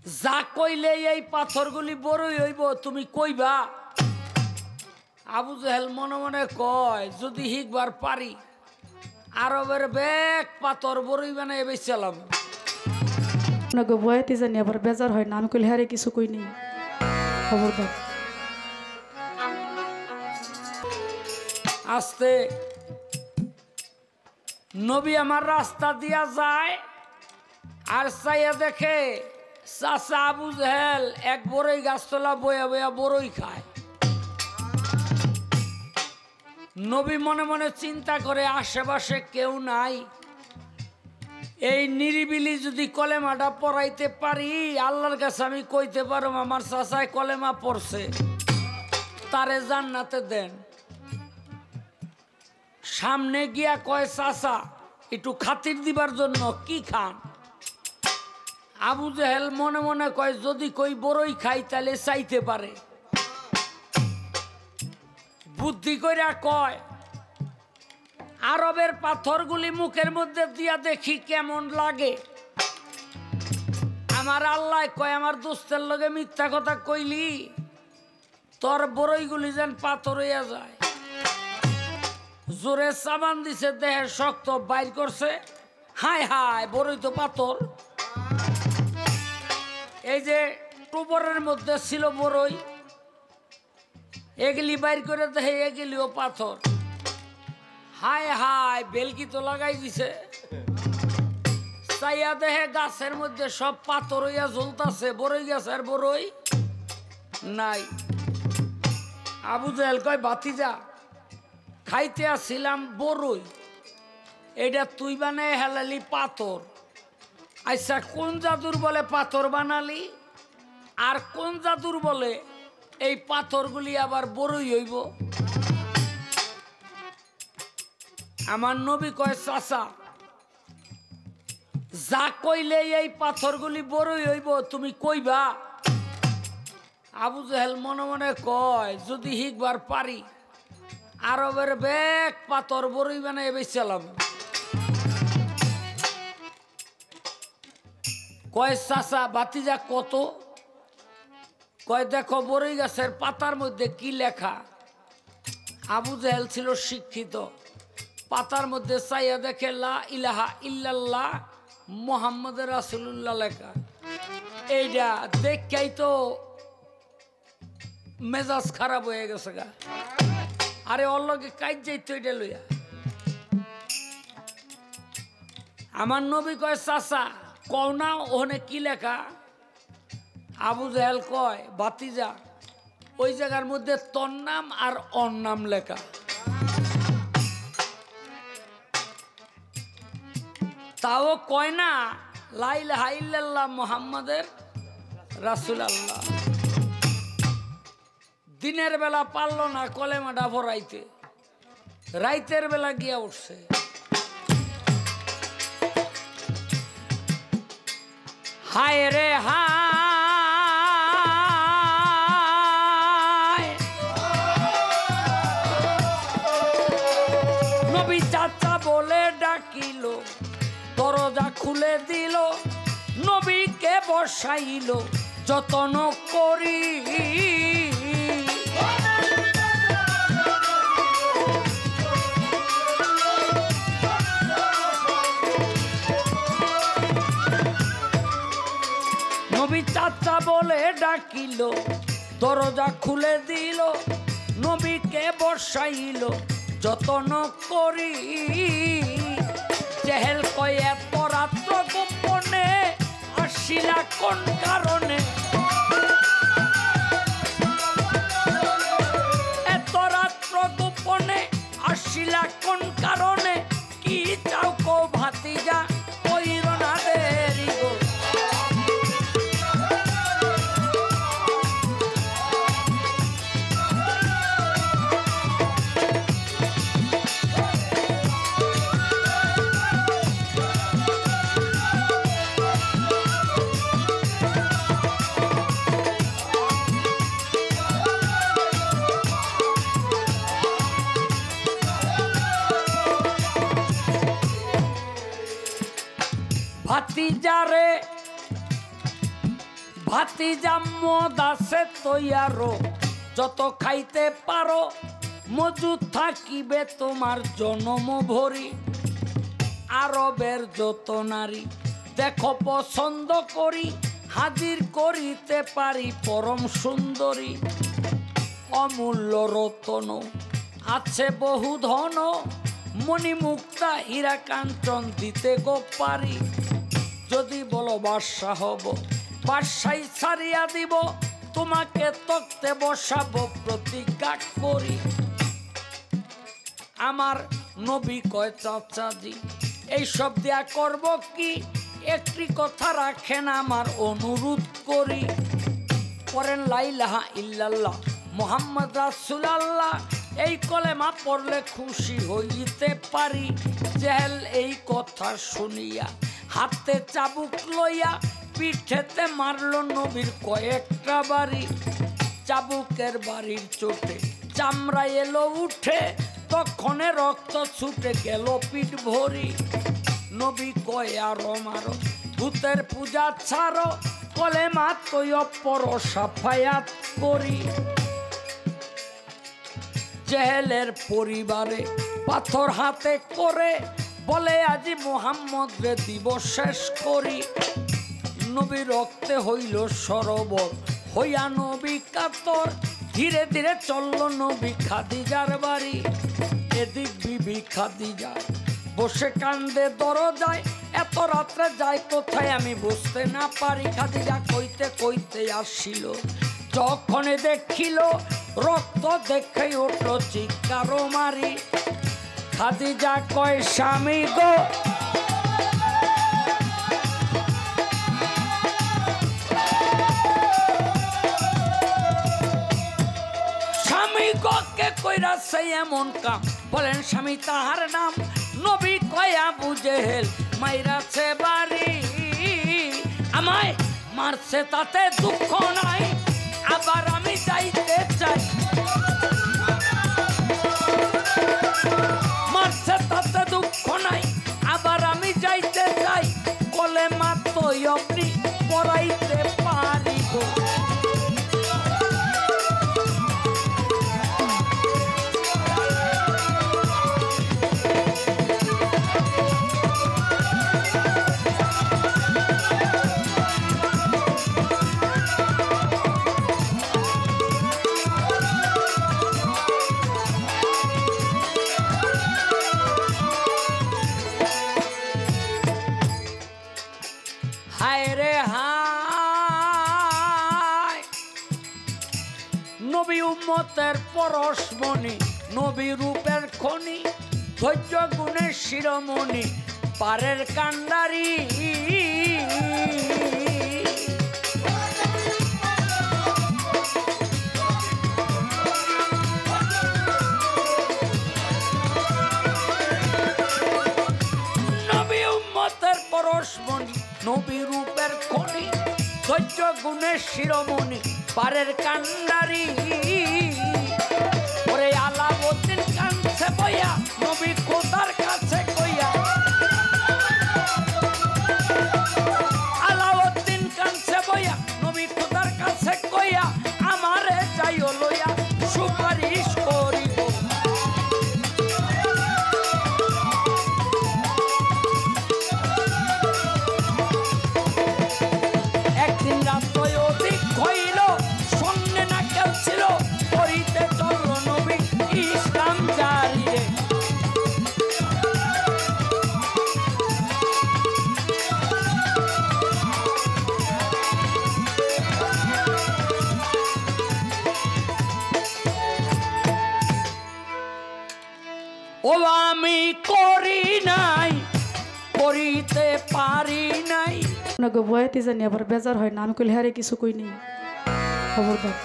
যা কইলে এই পাথরগুলি বড়ই হইব তুমি কইবা। আবু জেহেল মনে মনে কয় যদি হিকবার পারি আরবের ব্যাগ পাথর বড়ই বানাই বেচালাম। বয়াতে জানি আবার বেজার হয় না, আমি কইলে হারে কিছু কই নেই, খবরদার। আস্তে নবী আমার রাস্তা দিয়া যায় আর চাইয়া দেখে চাচা আবু জেহেল এক বড়ই গাছতলা বয়া বয়া বড়ই খায়। নবী মনে মনে চিন্তা করে আশেপাশে কেউ নাই, এই নিরিবিলি যদি কলেমাটা পড়াইতে পারি আল্লাহর কাছে আমি কইতে পারো আমার চাচায় কলেমা পড়ছে, তারে জান্নাতে দেন। সামনে গিয়া কয় চাচা একটু খাতির দিবার জন্য কি খান? আবু জেহেল মনে মনে কয় যদি কই বড়ই খাই তাহলে চাইতে পারে। বুদ্ধি কইরা কয় আরবের পাথরগুলি মুখের মধ্যে দিয়া দেখি কেমন লাগে। আমার আল্লাহ কয় আমার দোস্তের লগে মিথ্যা কথা কইলি তোর বড়ইগুলি যেন পাথর হইয়া যায়। জোরে সাবান দিছে, দেহে শক্ত বাইর করছে, হায় হায় বড়ই তো পাথর। এই যে টুবরের মধ্যে ছিল বড়ই, এগুলি বাইর করে দেখে এগুলিও পাথর। হায় হায় বেলকি তো লাগাই দিছে। চাইয়া দেখে গাছের মধ্যে সব পাথর হইয়া ঝুলতাছে, বড়ই গাছ আর বড়ই নাই। আবু জেহেল কয় ভাতিজা খাইতে আসছিলাম বড়ই, এটা তুই বানায় হেলালি পাথর। আচ্ছা কোন জাদুর বলে পাথর বানালি আর কোন জাদুর বলে এই পাথরগুলি আবার বড়ই হইব? আমার নবী কয় চাচা যা কইলে এই পাথরগুলি বড়ই হইব তুমি কইবা। আবু জেহেল মনে মনে কয় যদি হিকবার পারি আরবের ব্যাগ পাথর বড়ই বানাই বেচালাম। কয় চাচা বাতিজা কত? কয় দেখো বড়ই গাছের পাতার মধ্যে কি লেখা। আবু জেহেল ছিল শিক্ষিত, পাতার মধ্যে চাইয়া দেখে লা ইলাহা ইল্লাল্লাহ মুহাম্মদ রাসূলুল্লাহ লেখা। এইটা দেখাই তো মেজাজ খারাপ হয়ে গেছে গা। আরে ওর লগে কাজ যাইতো এটা লইয়া। আমার নবী কয় চাচা কও না ওখানে কি লেখা? আবু জেহেল কয় ভাতিজা ওই জায়গার মধ্যে তোর নাম আর ওর নাম লেখা। তাও কয় না লা ইলাহা ইল্লাল্লাহ মুহাম্মাদের রাসূলুল্লাহ। দিনের বেলা পারল না কলেমাটা ভরাইতে, রাইতের বেলা গিয়া উঠছে। হায় রে হায়, নবী চাচা বলে ডাকিল, দরজা খুলে দিল, নবীকে বসাইল যতন করি। নবী চাচা বলে ডাকিল, দরজা খুলে দিল, নবীকে বসাইল যতন করি। জেহেল কয় এত রাত্র গোপনে আসিলা কোন কারণে? এত রাত্র গোপনে আসিলা কোন কারণে? কি চাও কো ভাতিজা কইর না দেরি গো। ভাতিজারে ভাতিজা মদ আছে তৈয়ারো, যত খাইতে পারো মজুদ থাকিবে তোমার জনম ভরি। আরবের যত নারী দেখো পছন্দ করি, হাজির করিতে পারি পরম সুন্দরী। অমূল্য রতন আছে বহু ধন, মণিমুক্তা হীরা কাঞ্চন দিতে গো পারি। যদি বলো বাদশা হব, বাদশাই ছাড়িয়া দিব, তোমাকে তক্তে বসাবো প্রতিজ্ঞা করি। আমার নবী কয় চাচাজি এইসব দেয়া করব কি, একটি কথা রাখেন আমার অনুরোধ করি। পড়েন লা ইলাহা ইল্লাল্লাহ মুহাম্মদ রাসূলুল্লাহ, এই কলেমা পড়লে খুশি হইতে পারি। জেহেল এই কথা শুনিয়া হাতে চাবুক লইয়া পিঠেতে মারল নবীর কয়েকটা বাড়ি। চাবুকের বাড়ির চোটে চামড়া এলো উঠে, তখনে রক্ত ছুটে গেল পিঠ ভরি। নবী কয় আরো মারো, ভূতের পূজা ছাড়ো, কলেমা তৈ অপর সাফায়াত করি। জেহেলের পরিবারে পাথর হাতে করে বলে আজি মুহাম্মদ রে দিব শেষ করি। নবী রক্তে হইল সরোবর, হইয়া নবী কাতর, ধীরে ধীরে চলল নবী খাদিজার বাড়ি। এদিক বিবি খাদিজা বসে কান্দে দরজায়, এত রাত্রে যায় কোথায় আমি বুঝতে না পারি। খাদিজা কইতে কইতে আসিল, যখন দেখিল রক্ত দেখে উঠল চিৎকার মারি। খাদিজা কয় স্বামী গো, স্বামী গকে কইরা সেই এমন কাম, বলেন স্বামী তাহার নাম। নবী কয়া আবু জেহেল মাইরাছে বাড়ি। আমায় মারছে তাতে দুঃখ নাই, আবার আমি যাইতে চাই। মারছে তাতে দুঃখ নাই, আবার আমি যাইতে চাই। কলেমা তৈ আপনি পড়াইতে পারি গো। হায় রে হায়, নবী উম্মতের পরশমণি, নবী রূপের খনি, ধৈর্য গুণের শিরোমণি, পারের কান্ডারি। নবী উম্মতের পরশমণি, নবী রূপের খনি, ধৈর্য গুণের শিরোমণি, পারের কান্ডারি। ওরে আলাউদ্দিন কানছে বইয়া, নবী খোদার কাছে কইয়া। আলাউদ্দিন কানছে বইয়া, নবী খোদার কাছে কইয়া, আমারে যাইও লইয়া সুপারিশ করিব। একদিন রাত্র অধিক হইল, সঙ্গে না কেউ ছিল, করিতে চলল নবী ইসলাম জারি রে। ও আমি করি নাই, করিতে পারি নাই। না গো বয়াতে জানি আবার বেজার হয় না, আমি কইলে হারে কিছু কই নেই, খবরদার।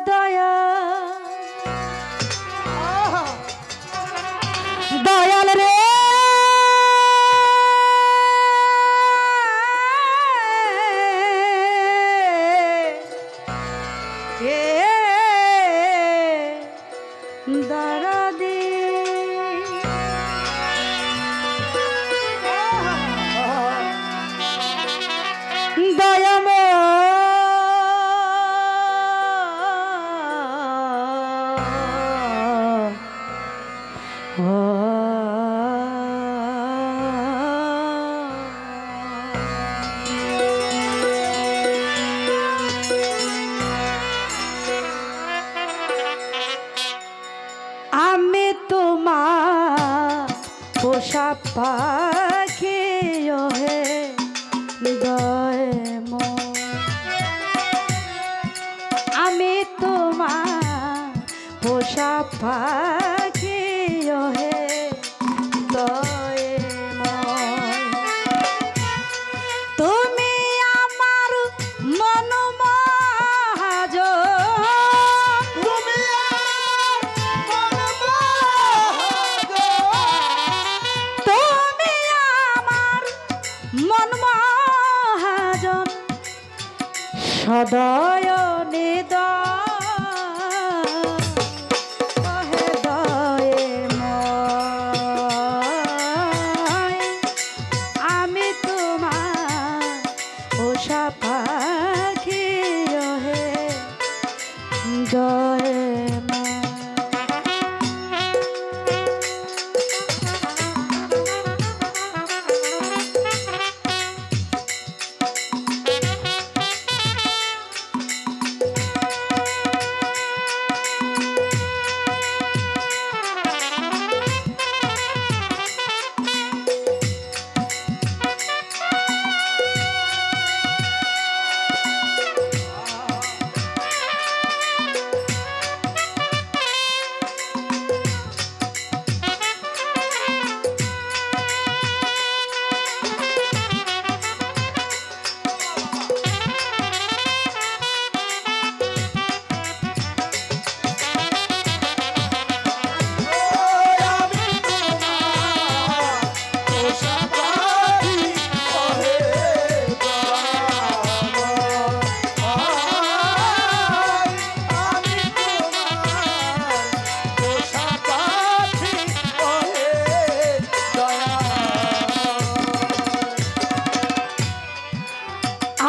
দয়া দাঁড়া দে আমি তোমার পোষা পাখি হে দয় আমি তোমার পোষা পাখি হে দয় তুমি আমার মন মহাজ সদয় আমি তোমার পোষা পাখি হে দয়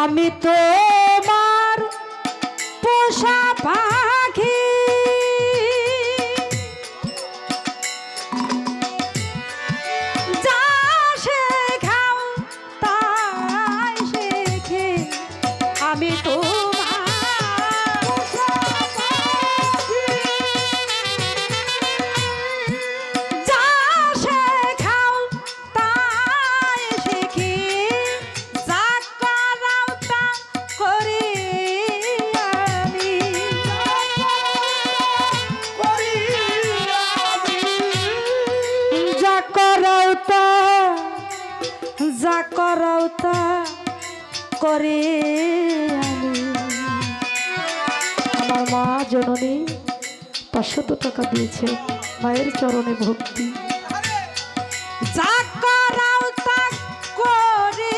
আমি তোমার পোষা পাখি যা শেখাও তাই শেখে আমি তোমার পোষা পাখি যা শেখাও তাই শেখে যা করাও তা করে আমি আমার মা জননী 500 টাকা দিয়েছে মায়ের চরণে ভক্তি যা করাও তা করে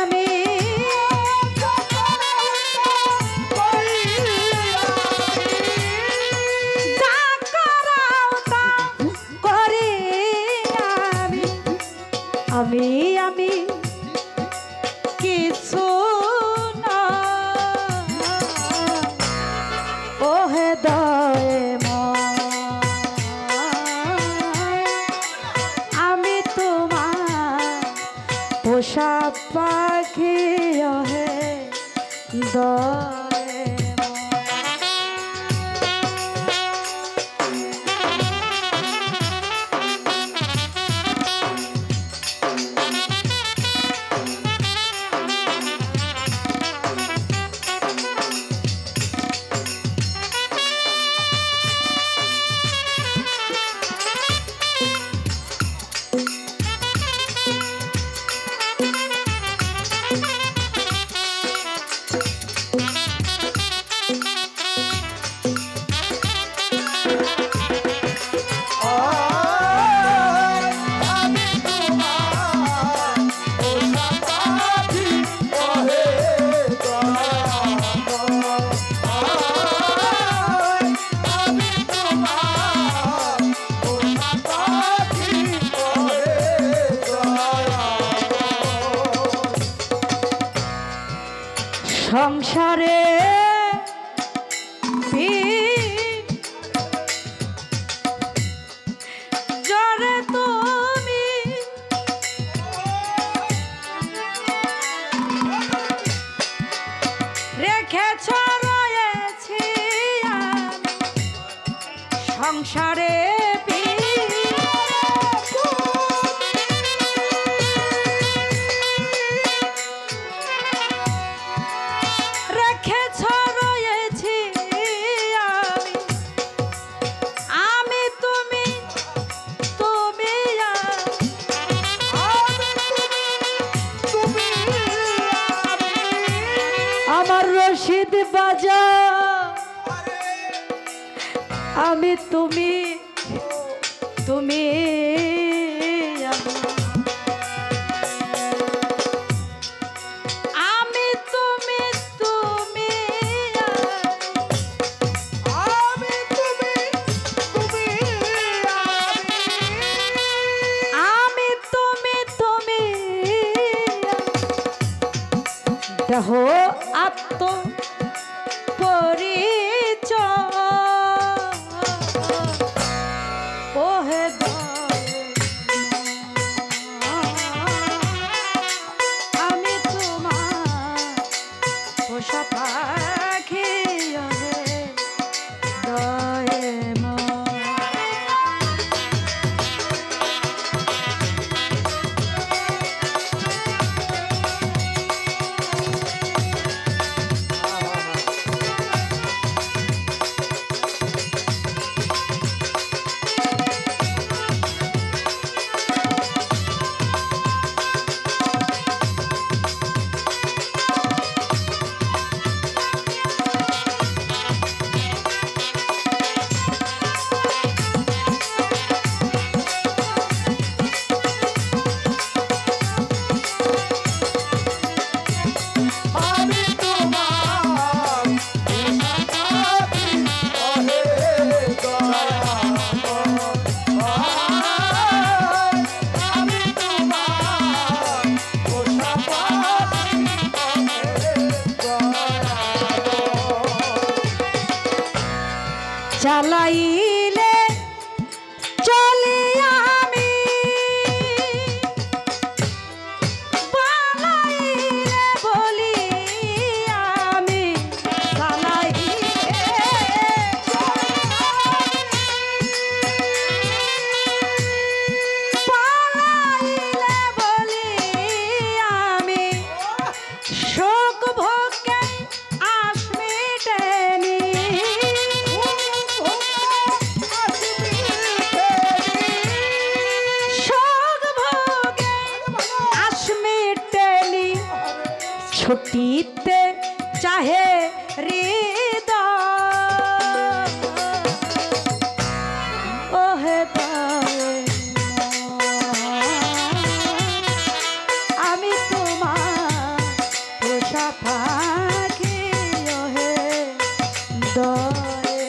আমি যা করাও তা করে আমি আমি কিছু না ওহে দয় আমি তোমার পোষা পাখি হে দয় সংসারে রেখেছ রয়েছি আমি তুমি তুমি আমার রশিদ বাজা আমি তুমি তুমি আমি তুমি তুমি আমি তুমি তুমি আমি তুমি তুমি দেহ আত্ম পরিচয় ওহে আমি তোমার পোষা পাখি ওহে দয়ে চালাইলে চলি আমি পালাইলে বলি আমি চালাইলে পালাইলে বলি আমি শোক ভোগে আসমিটেনি ছুটিতে চাহে হৃদয় ওহে আমি তোমার পোষা পাখি ওহে দয়ে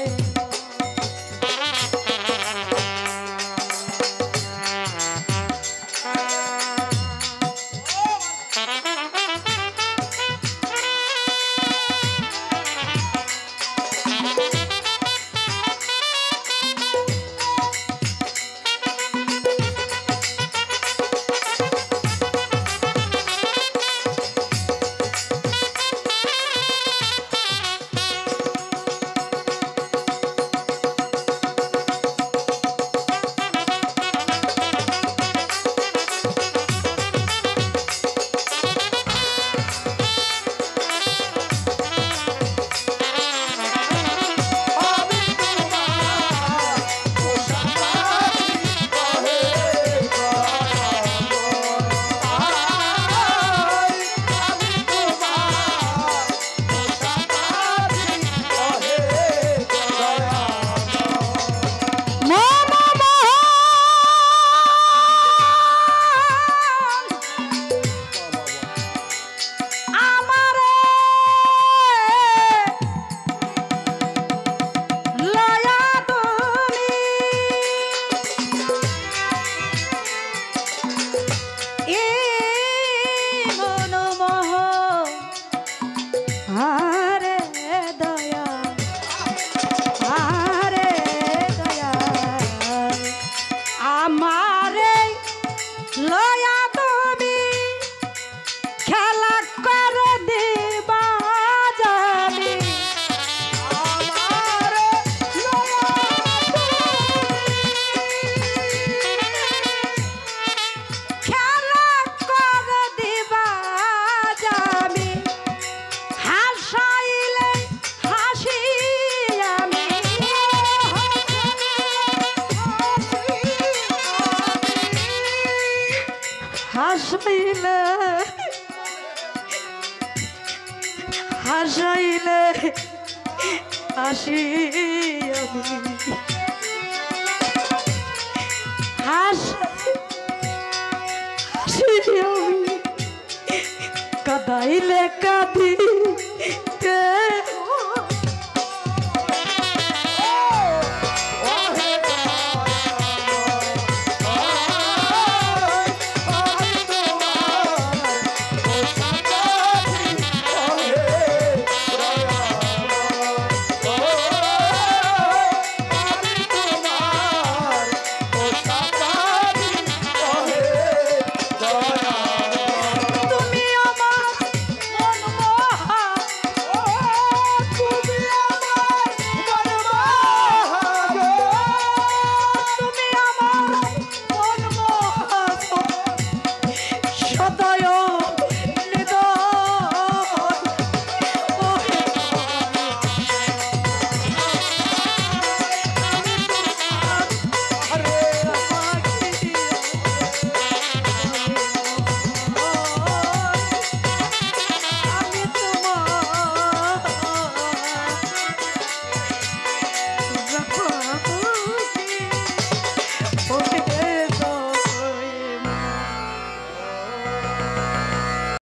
হাসাইলে হাসাইলে হাসি আমি হাসি আমি কাদাইলে কাঁদি